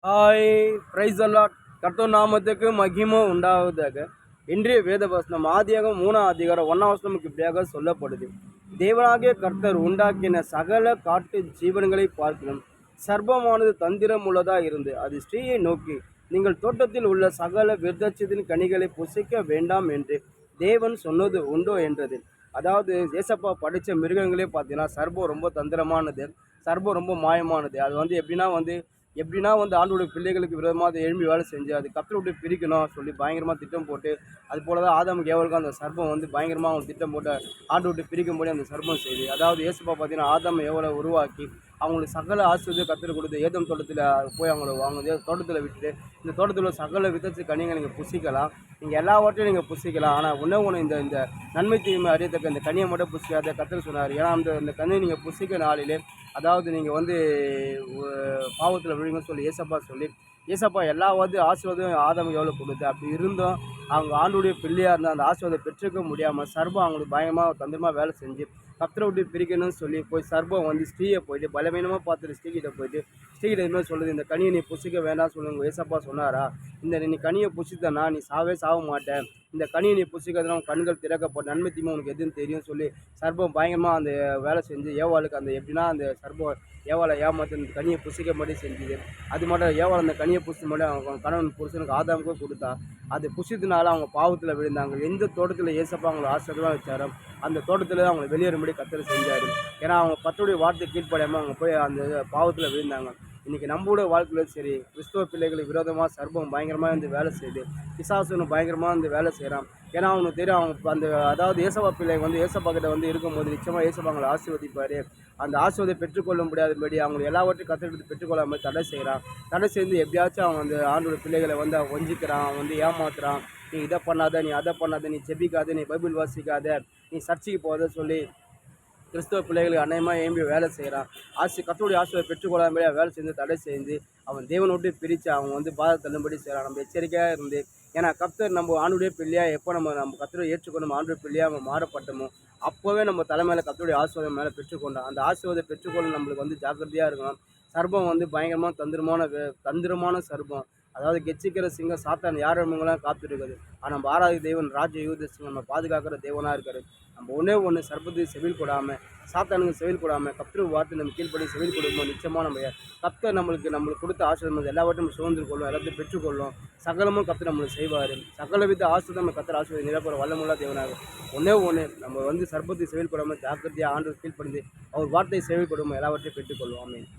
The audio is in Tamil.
ஹாய் பிரைஸ் அல்லாட் கர்த்தர் நாமத்துக்கு மகிமை உண்டாவதாக. இன்றைய வேத வசனம் ஆதியாகமம் 3ஆம் அதிகாரம் 1ஆம் வசனமுக்கு இப்படியாக சொல்லப்படுது. தேவனாகிய கர்த்தர் உண்டாக்கின சகல காட்டு ஜீவன்களை பார்க்கணும். சர்ப்பமானது தந்திரம் உள்ளதாக இருந்து அது ஸ்ரீயை நோக்கி, நீங்கள் தோட்டத்தில் உள்ள சகல விருட்சத்தின் கனிகளை புசிக்க வேண்டாம் என்று தேவன் சொன்னது உண்டோ என்றது. அதாவது ஏசப்பா படித்த மிருகங்களே பார்த்தீங்கன்னா சர்ப்பம் ரொம்ப தந்திரமானது, சர்ப்பம் ரொம்ப மாயமானது. அது எப்படின்னா ஆண்டோடைய பிள்ளைகளுக்கு விரோதமாக அதை எழும்பி வேலை செஞ்சு அது கத்தரை விட்டு பிரிக்கணும் சொல்லி பயங்கரமாக திட்டம் போட்டு, அது போல தான் ஆதாமுக்கு ஏவலுக்கும் அந்த சர்ப்பம் பயங்கரமாக அவங்க திட்டம் போட்டு ஆண்டை விட்டு பிரிக்கும்படி அந்த சர்ப்பம் செய்து, அதாவது ஏசப்பா பார்த்தீங்கன்னா ஆதாம் ஏவலை உருவாக்கி அவங்களுக்கு சகல ஆசிரியர் கற்றுக் கொடுத்து ஏதம் தோட்டத்தில் போய் அவங்க தோட்டத்தில் விட்டுட்டு, இந்த தோட்டத்தில் உள்ள சகல விதத்து கனிகளை நீங்கள் புசிக்கலாம், நீங்கள் எல்லாவற்றையும் நீங்கள் புசிக்கலாம். ஆனால் ஒன்று இந்த நன்மை தீமை அறியத்தக்க இந்த கனியை மட்டும் புசிக்காத கத்தர் சொன்னார். ஏன்னா இந்த கனியை நீங்கள் புசிக்க நாளிலே, அதாவது நீங்கள் பாவத்தில் விழுங்க சொல்லி ஏசப்பா எல்லா ஆசீர்வாதம் ஆதாமுக்கு எவ்வளோ கொடுத்து, அப்படி இருந்தும் அவங்க ஆண்டுடைய பிள்ளையாக இருந்தால் அந்த ஆசீர்வாதத்தை பெற்றுக்க முடியாமல் சர்பம் அவங்களுக்கு பயமாக தந்திரமாக வேலை செஞ்சு கத்தரை விட்டு பிரிக்கணும்னு சொல்லி போய் சர்பம் ஸ்ரீயை போயிட்டு பலவீனமாக பார்த்துட்டு ஸ்ரீகிட்ட இதுமாதிரி சொல்லுது, இந்த கனியை நீ புசிக்க வேண்டாம் சொல்லுங்க. ஏசப்பா சொன்னாரா, நீ கனியை புசித்தனா நீ சாக மாட்டேன், இந்த கனியை நீ புசிக்கிறதுனா உன் கண்கள் திறக்கப்பட்ட நன்மை தீமை உனக்கு எதுன்னு தெரியும் சொல்லி சர்பம் பயங்கரமாக அந்த வேலை செஞ்சு ஏவாளுக்கு எப்படின்னா அந்த சர்பம் ஏவாளை ஏமாற்றி அந்த கனியை புசிக்க மாதிரி செஞ்சுது. அது மட்டும் ஏவாள் அந்த கனியை புசித்த மட்டும் அவங்க கணவன் புருஷனுக்கு ஆதாமுக்கும் கொடுத்தா. அது புசித்தனால அவங்க பாவத்தில் விழுந்தாங்க. எந்த தோட்டத்தில் ஏசப்பா அவங்களை ஆசிரியமாக வச்சாரோ அந்த தோட்டத்தில் அவங்களை வெளியேறும்படி கத்தர் செஞ்சார். ஏன்னா அவங்க கத்தருடைய வார்த்தை கீழ்ப்படையாமல் அவங்க போய் அந்த பாவத்தில் விழுந்தாங்க. இன்றைக்கி நம்மளோட வாழ்க்கையில் சரி, கிறிஸ்தவ பிள்ளைகளுக்கு விரோதமாக சர்பம் பயங்கரமாக வேலை செய்யுது, பிசாசுன்னு பயங்கரமாக வேலை செய்கிறான். ஏன்னா அவனுக்கு தெரியும் அவங்க அதாவது ஏசப்பா பிள்ளை ஏசப்பா கிட்ட இருக்கும்போது நிச்சயமாக ஏசப்பா அவங்களை ஆசீர்வதிப்பார். அந்த ஆசீர்வாதத்தை பெற்றுக்கொள்ள முடியாதபடி அவங்க எல்லாவற்றையும் கற்றுக்கிட்டு பெற்றுக்கொள்ளாமல் தடை செய்கிறான். தடை செய்து எப்படியாச்சும் அவன் ஆண்டோட பிள்ளைகளை அவன் வஞ்சிக்கிறான், ஏமாத்துறான். நீ இதை பண்ணாத, நீ அதை பண்ணாத, நீ செபிக்காத, நீ பைபிள் வாசிக்காத, நீ சர்ச்சைக்கு போகாத சொல்லி கிறிஸ்தவ பிள்ளைகளுக்கு அநேகமாக ஏம்பி வேலை செய்கிறான். கர்த்தருடைய ஆசீர்வாதத்தை பெற்றுக்கொள்ளாமலே வேலை செஞ்சு தடை செஞ்சு அவன் தேவனை விட்டு பிரித்து அவன் பாதை தள்ளும்படி செய்கிறான். நம்ம எச்சரிக்கையாக இருந்து, ஏன்னா கர்த்தர் நம்ம ஆண்டுடைய பிள்ளையாக எப்போ நம்ம கர்த்தரை ஏற்றுக்கொண்டு நம்ம ஆண்டுடைய பிள்ளையாக நம்ம மாறப்பட்டோமோ அப்போவே நம்ம தலைமையில் கர்த்தருடைய ஆசீர்வாதம் மேலே பெற்றுக்கொண்டோம். அந்த ஆசீர்வாதத்தை பெற்றுக்கொள்ள நம்மளுக்கு ஜாக்கிரதையாக இருக்கணும். சர்பம் பயங்கரமாக தந்திரமான சர்பம், அதாவது கெச்சிக்கிற சிங்கம் சாத்தான் யார் இவங்களாம் காத்துருக்குது. ஆனால் நம்ம ஆராதி தேவன் ராஜ யூத சிங்கம் நம்ம பாதுகாக்கிற தேவனாக இருக்காரு. நம்ம ஒன்று சர்பத்துக்கு செவில் கொடாமல், சாத்தானுக்கு செவில் கொடாமல் கர்த்தர் வார்த்தை நம்ம கீழ்ப்படி செவில் கொடுப்போம். நிச்சயமாக நம்ம கர்த்தர் நம்மளுக்கு கொடுத்த ஆசீர்வாதம் எல்லாவற்றையும் நம்ம சுதந்திரம் கொள்ளும், எல்லாத்தையும் பெற்றுக்கொள்ளும். சகலமும் கர்த்தர் நம்மளுக்கு செய்வார். சகல வித ஆசீர்வாதம் நம்ம கர்த்தர் ஆசீர்வாதம் நிரப்புற வல்லமுள்ள தேவனாக. ஒன்று நம்ம சர்பத்துக்கு செவில் கொடாமல் ஜாக்கிரதையாக ஆண்டு கீழ்ப்படிந்து அவர் வார்த்தையை செவில் கொடுவோம், எல்லாவற்றையும் பெற்றுக்கொள்வோம். ஆமென்.